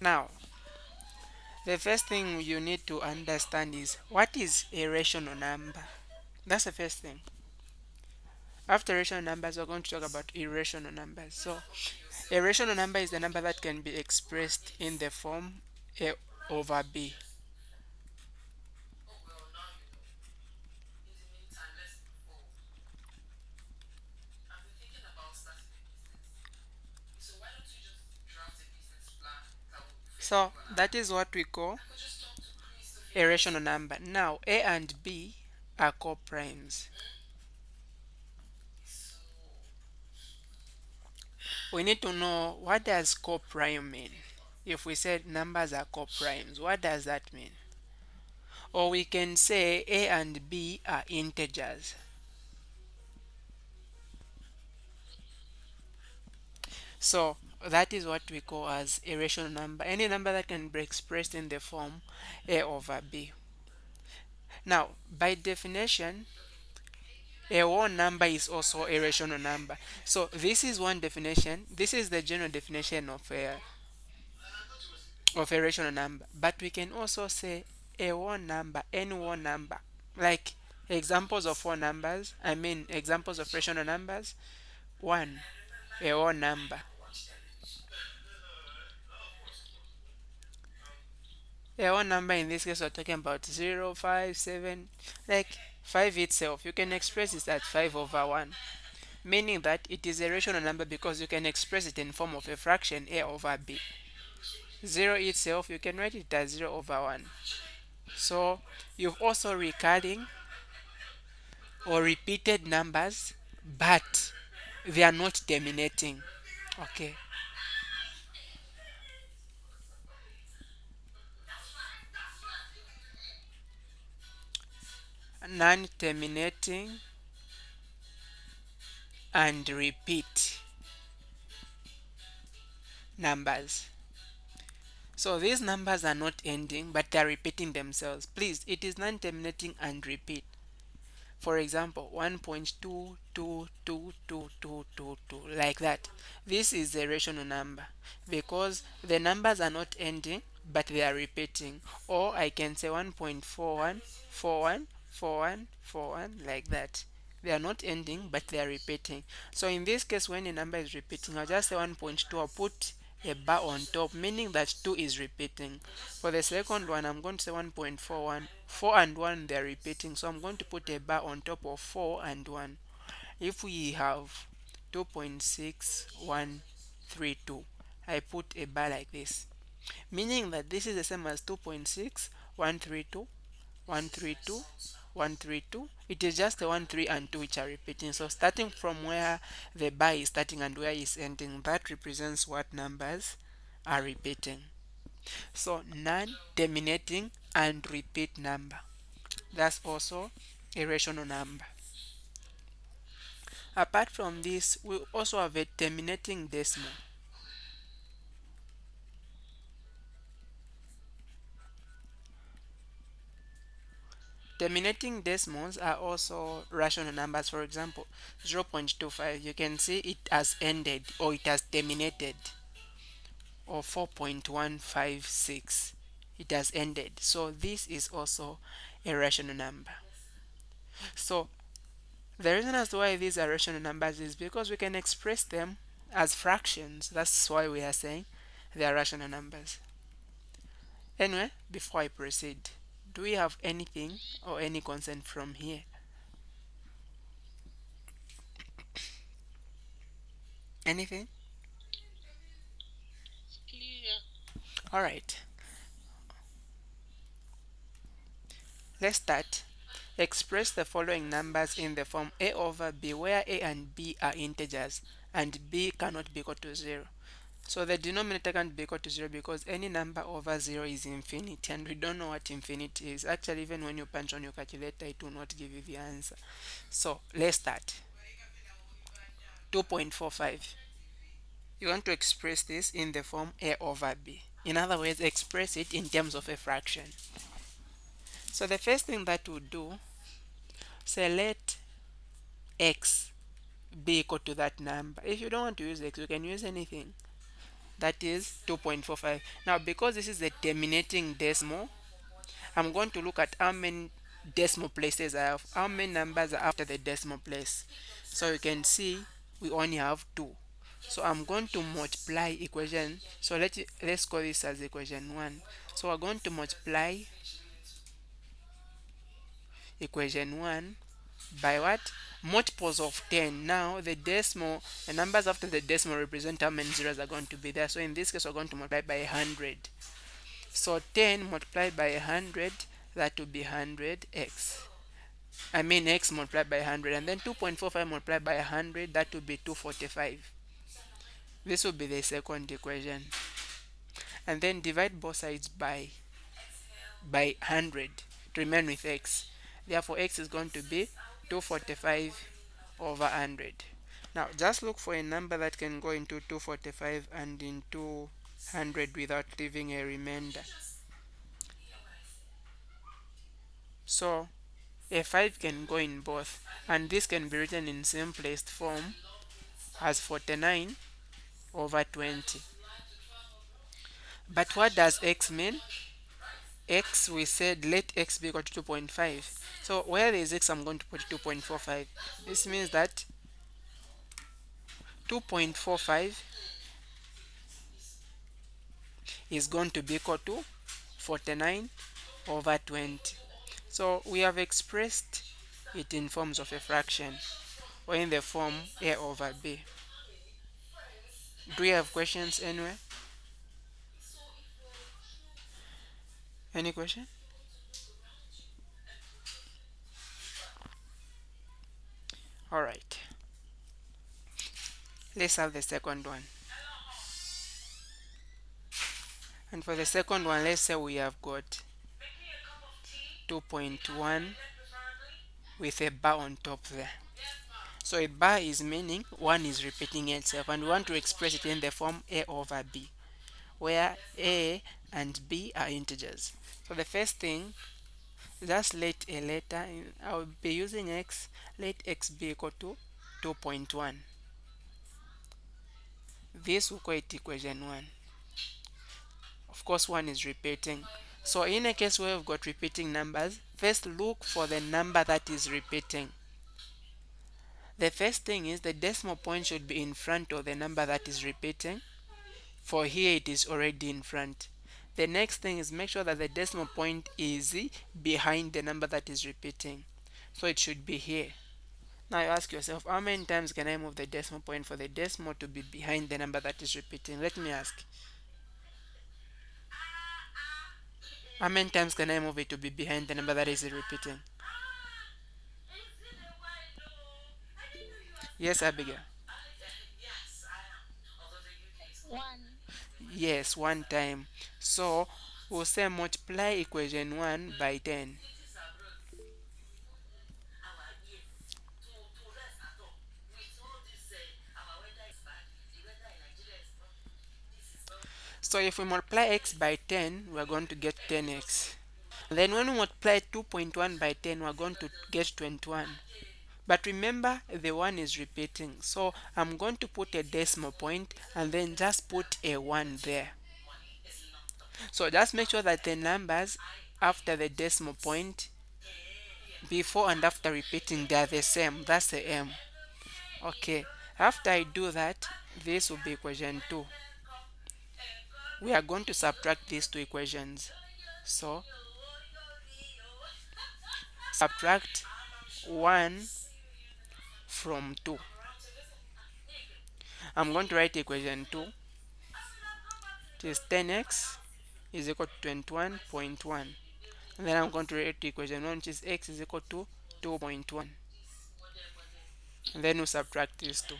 Now, the first thing you need to understand is what is a rational number. That's the first thing. After rational numbers, we're going to talk about irrational numbers. So, a rational number is the number that can be expressed in the form a over b. So, that is what we call a rational number. Now, a and b are coprimes. We need to know what does coprime mean. If we said numbers are coprimes, what does that mean? Or we can say a and b are integers. So that is what we call as a rational number. Any number that can be expressed in the form a over b. Now, by definition, a whole number is also a rational number. So this is one definition. This is the general definition of a rational number. But we can also say a whole number, any whole number. Like examples of whole numbers, I mean examples of rational numbers. One, a whole number. A whole number in this case we're talking about 0, 5, 7, like 5 itself. You can express it as 5 over 1, meaning that it is a rational number because you can express it in form of a fraction a over b. 0 itself, you can write it as 0 over 1. So you've also recurring or repeated numbers, but they are not terminating. Okay. Non-terminating and repeat numbers. So these numbers are not ending, but they are repeating themselves. Please, it is non-terminating and repeat. For example, 1.2222222, like that. This is a rational number because the numbers are not ending, but they are repeating. Or I can say 1.41414141, like that. They are not ending, but they are repeating. So in this case, when a number is repeating, I'll just say 1.2. I'll put a bar on top, meaning that 2 is repeating. For the second one, I'm going to say 1.41. 4 and 1, they're repeating. So I'm going to put a bar on top of 4 and 1. If we have 2.6132, I put a bar like this, meaning that this is the same as 2.6132, 132, 132. It is just the 1, 3, and 2 which are repeating. So starting from where the bar is starting and where it's ending, that represents what numbers are repeating. So non-terminating and repeat number. That's also a rational number. Apart from this, we also have a terminating decimal. Terminating decimals are also rational numbers. For example, 0.25, you can see it has ended or it has terminated. Or 4.156, it has ended. So this is also a rational number. So the reason as to why these are rational numbers is because we can express them as fractions. That's why we are saying they are rational numbers. Anyway, before I proceed, do we have anything or any concern from here? Anything? All right, let's start. Express the following numbers in the form a over b, where a and b are integers and b cannot be equal to 0. So the denominator can't be equal to 0 because any number over 0 is infinity, and we don't know what infinity is. Actually, even when you punch on your calculator, it will not give you the answer. So let's start. 2.45. You want to express this in the form a over b. In other words, express it in terms of a fraction. So the first thing that we'll do, say let x be equal to that number. If you don't want to use x, you can use anything. that is 2.45. Now because this is the terminating decimal, I'm going to look at how many decimal places I have, how many numbers are after the decimal place. So you can see we only have two. So I'm going to multiply equation. So let's call this as equation 1. So we're going to multiply equation 1 by what? Multiples of 10. Now the numbers after the decimal represent how many zeros are going to be there. So in this case we're going to multiply by 100. So 10 multiplied by 100, that will be 100x. I mean x multiplied by 100, and then 2.45 multiplied by 100, that will be 245. This will be the second equation. And then divide both sides by 100 to remain with x. Therefore x is going to be 245 over 100. Now just look for a number that can go into 245 and into 100 without leaving a remainder. So a 5 can go in both, and this can be written in simplest form as 49 over 20. But what does x mean? X, we said let x be equal to 2.5. So where there is x, I'm going to put 2.45. This means that 2.45 is going to be equal to 49 over 20. So we have expressed it in forms of a fraction or in the form a over b. Do you have questions anywhere? Any question? All right. Let's have the second one. And for the second one, let's say we have got 2.1 with a bar on top there. So a bar is meaning 1 is repeating itself, and we want to express it in the form a over b, where a and b are integers. So the first thing, just let a letter, I'll be using x, let x be equal to 2.1. This will call it equation 1. Of course, 1 is repeating. So in a case where we've got repeating numbers, first look for the number that is repeating. The first thing is the decimal point should be in front of the number that is repeating. For here it is already in front. The next thing is make sure that the decimal point is behind the number that is repeating. So it should be here. Now you ask yourself, how many times can I move the decimal point for the decimal to be behind the number that is repeating? Let me ask. How many times can I move it to be behind the number that is repeating? Yes, Abigail. Yes, one time. So we'll say multiply equation 1 by 10. So if we multiply x by 10, we're going to get 10x. Then when we multiply 2.1 by 10, we're going to get 21. But remember, the 1 is repeating. So I'm going to put a decimal point and then just put a 1 there. So just make sure that the numbers after the decimal point, before and after repeating, they are the same. That's the m. Okay. After I do that, this will be equation 2. We are going to subtract these two equations. So subtract 1 from 2. I'm going to write equation 2. It is 10x is equal to 21.1. And then I'm going to write equation 1, which is x is equal to 2.1. And then we subtract these two.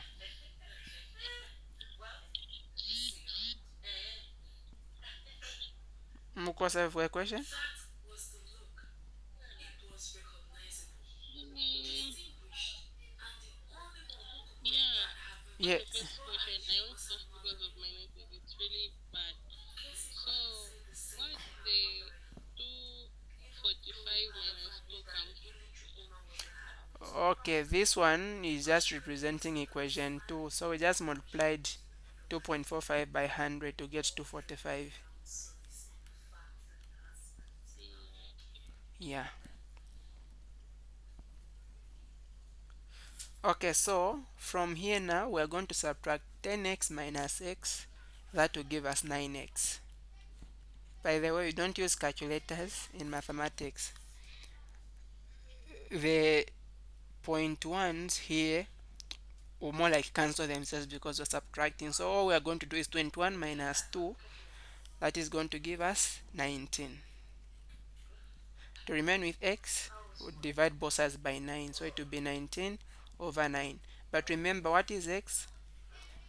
Mukosa for a question? Yeah. Okay, this one is just representing equation 2. So we just multiplied 2.45 by 100 to get 245. Yeah. Okay, so from here now we're going to subtract 10x minus x. That will give us 9x. By the way, we don't use calculators in mathematics. The point ones here will more like cancel themselves because we're subtracting. So all we are going to do is 21 minus 2. That is going to give us 19. To remain with x, we'll divide both sides by 9. So it will be 19 over 9. But remember, what is x?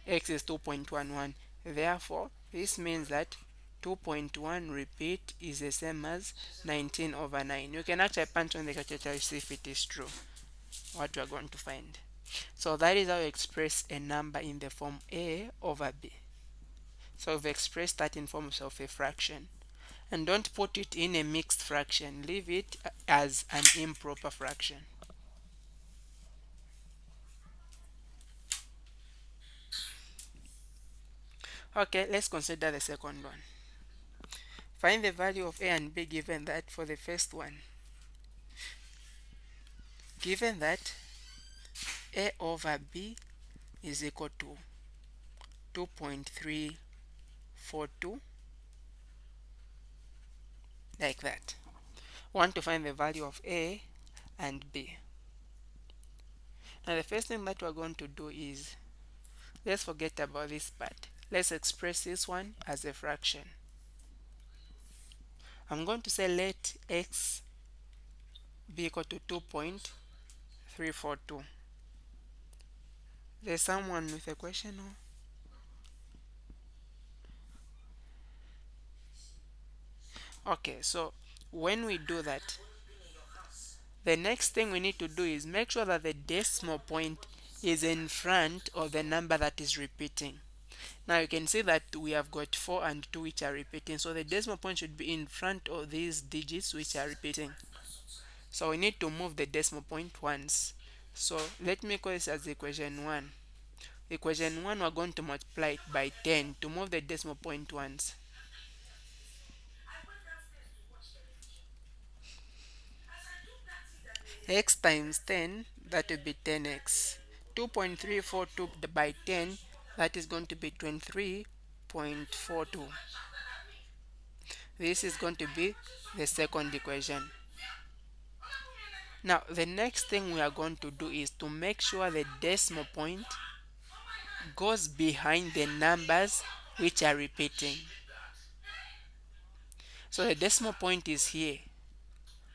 X is 2.11. Therefore, this means that 2.1 repeat is the same as 19 over 9. You can actually punch on the calculator to see if it is true, what you are going to find. So that is how you express a number in the form a over b. So we've expressed that in forms of a fraction. And don't put it in a mixed fraction. Leave it as an improper fraction. Okay, let's consider the second one. Find the value of a and b given that for the first one. Given that a over b is equal to 2.342, like that. Want to find the value of a and b. Now the first thing that we're going to do is, let's forget about this part. Let's express this one as a fraction. I'm going to say let x be equal to 2.342. There's someone with a question? Okay, so when we do that, the next thing we need to do is make sure that the decimal point is in front of the number that is repeating. Now you can see that we have got 4 and 2 which are repeating. So the decimal point should be in front of these digits which are repeating. So we need to move the decimal point once. So let me call this as equation 1. Equation 1, we're going to multiply it by 10 to move the decimal point once. X times 10, that will be 10x. 2.342 by 10, that is going to be 23.42. This is going to be the second equation. Now the next thing we are going to do is to make sure the decimal point goes behind the numbers which are repeating. So the decimal point is here.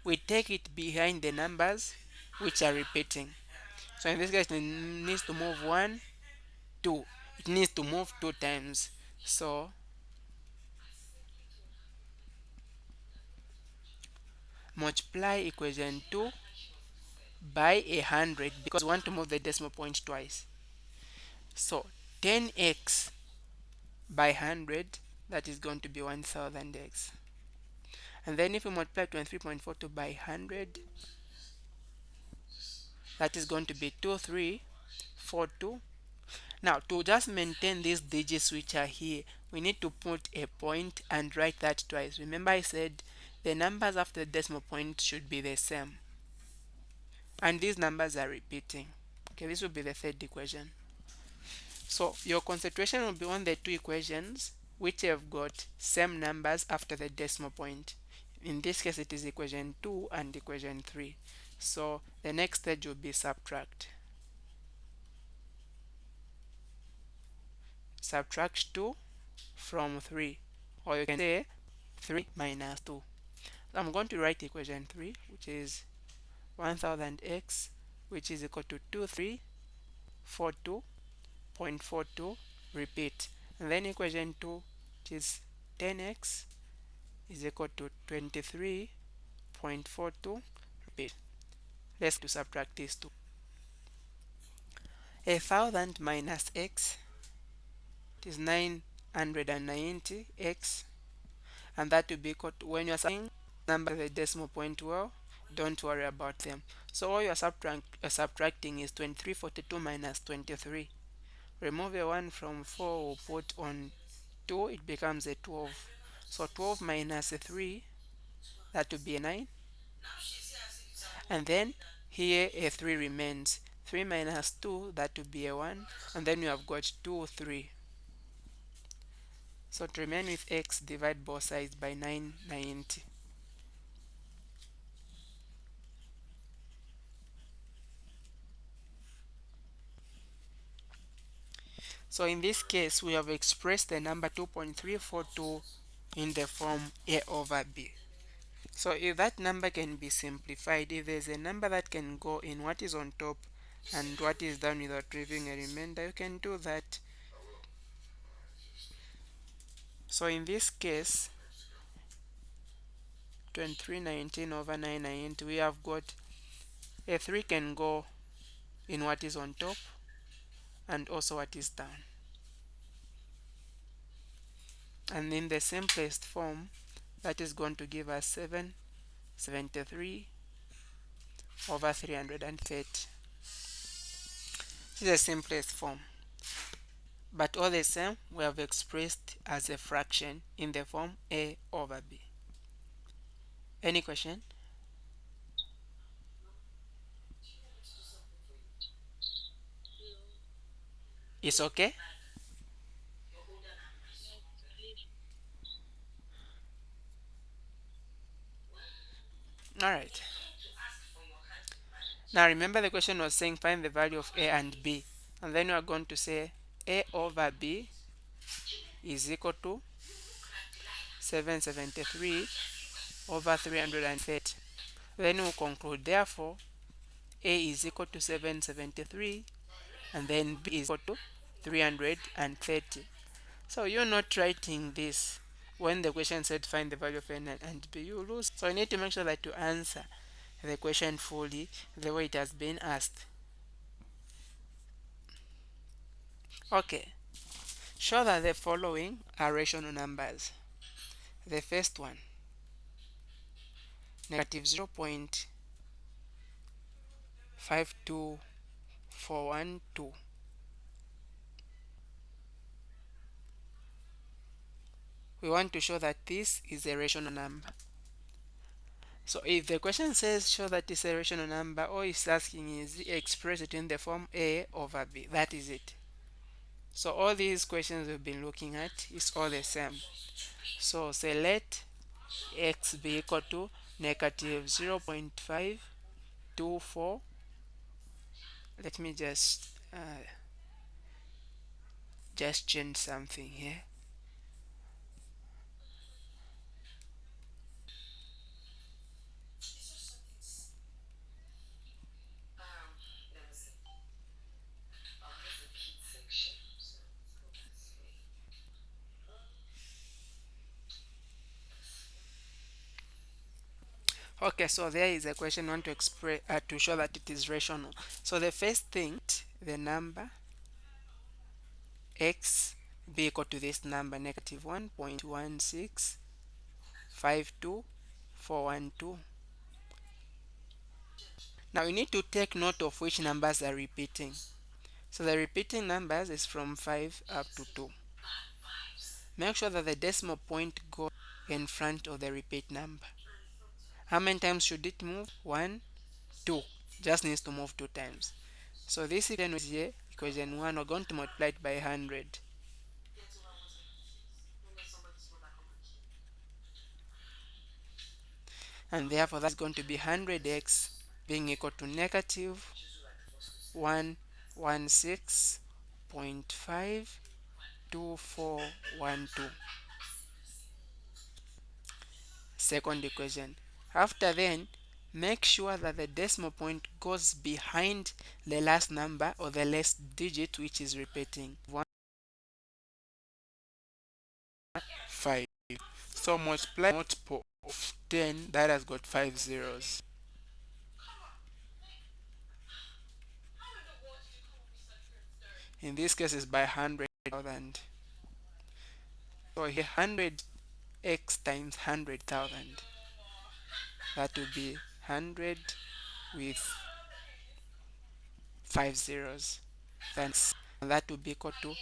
We take it behind the numbers which are repeating. So in this case, it needs to move 1, 2. It needs to move 2 times. So multiply equation 2 by 100 because we want to move the decimal point twice. So 10x by 100, that is going to be 1000x. And then if we multiply 23.42 by 100, that is going to be 2342. Now to just maintain these digits which are here, we need to put a point and write that twice. Remember I said the numbers after the decimal point should be the same. And these numbers are repeating. Okay, this will be the third equation. So your concentration will be on the two equations which have got same numbers after the decimal point. In this case it is equation 2 and equation 3. So the next stage will be subtract. Subtract 2 from 3, or you can say 3 minus 2. So I'm going to write equation 3, which is 1000x, which is equal to 2342.42, repeat. And then equation 2, which is 10x, is equal to 23.42, repeat. Let's to subtract these two. 1000 minus x, it is 990x, and that will be equal to, when you're saying number the decimal point, well, don't worry about them. So all you're subtracting is 2342 minus 23. Remove a 1 from 4, we'll put on 2, it becomes a 12. So 12 minus a 3, that would be a 9. And then here a 3 remains. 3 minus 2, that would be a 1. And then you have got 2, 3. So to remain with x, divide both sides by 990. So in this case, we have expressed the number 2.342 in the form a over b. So if that number can be simplified, if there's a number that can go in what is on top and what is down without leaving a remainder, you can do that. So in this case, 2319 over 990, we have got a 3 can go in what is on top and also what is down. And in the simplest form, that is going to give us 773 over 330. This is the simplest form. But all the same, we have expressed as a fraction in the form a over b. Any question? It's okay? Alright. Now remember the question was saying find the value of a and b. And then we are going to say a over b is equal to 773 over 330. Then we'll conclude, therefore, a is equal to 773 and then b is equal to 330. So you're not writing this when the question said find the value of n and b, you lose. So you need to make sure that you answer the question fully the way it has been asked. Okay, show that the following are rational numbers. The first one, negative 0.52412. We want to show that this is a rational number. So if the question says show that it's a rational number, all it's asking is express it in the form a over b. That is it. So all these questions we've been looking at is all the same. So say let x be equal to negative 0.524. Let me just change something here. Okay, so there is a question we want to express to show that it is rational. So the first thing, the number x be equal to this number negative 1.1652412. Now you need to take note of which numbers are repeating. So the repeating numbers is from 5 up to 2. Make sure that the decimal point goes in front of the repeat number. How many times should it move? 1, 2. Just needs to move 2 times. So this equation is here, equation 1, we're going to multiply it by 100. And therefore that's going to be 100x being equal to negative 116.52412. Second equation. After then, make sure that the decimal point goes behind the last number or the last digit which is repeating. 1, 5. So multiply multiple of 10, that has got 5 zeros. In this case is by 100,000. So here 100x times 100,000. That would be 100 with 5 zeros. Thanks. and that will be equal to,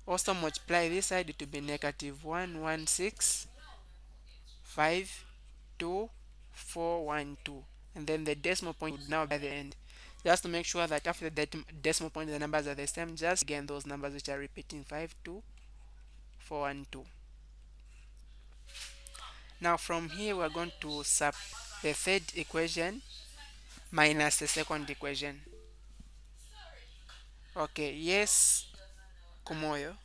also multiply this side, it will be negative 116,52412, and then the decimal point would now be at the end. Just to make sure that after the decimal point the numbers are the same, just again those numbers which are repeating, 52412. Now from here we're going to sub the third equation minus the second equation. Okay, yes, Kumoyo.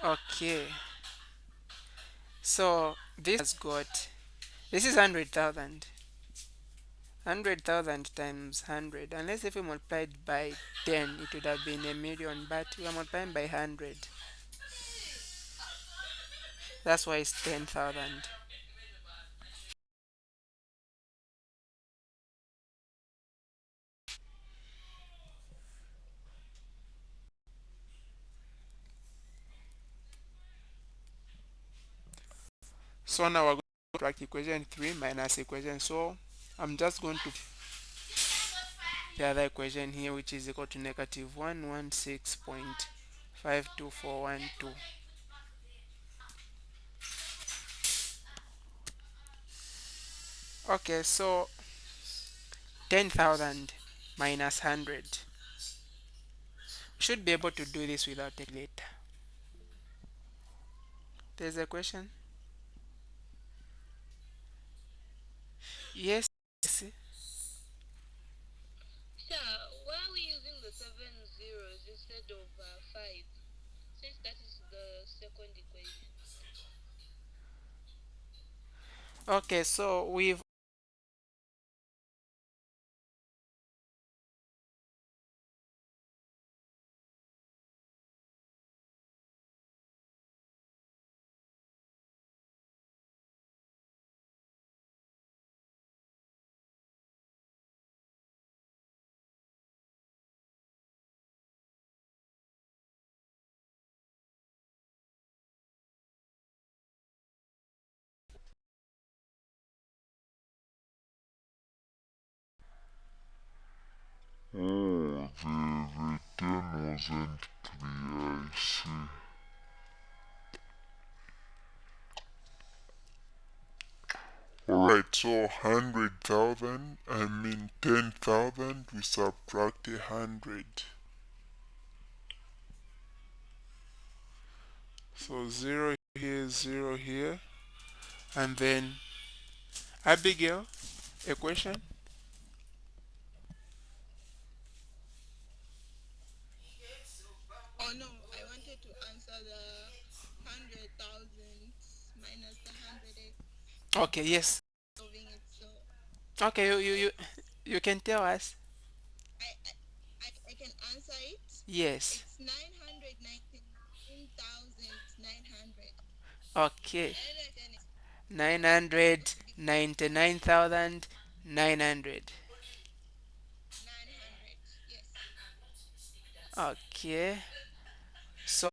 Okay, so this has got, this is 100,000. 100,000 times 100, unless if we multiplied by 10 it would have been a million, but we are multiplying by 100, that's why it's 10,000. So now we're going to subtract equation 3 minus equation, so I'm just going to the other equation here, which is equal to negative 116.52412. Okay, so 10,000 minus 100. Should be able to do this without a calculator. There's a question? Yes. Okay, so we've, Oh, the 10 wasn't clear, I see. Alright, so 100,000, I mean 10,000, we subtract 100. So 0 here, 0 here, and then Abigail, a question? Okay, yes. Okay, you can tell us. Yes. Okay. 999,900. Okay. So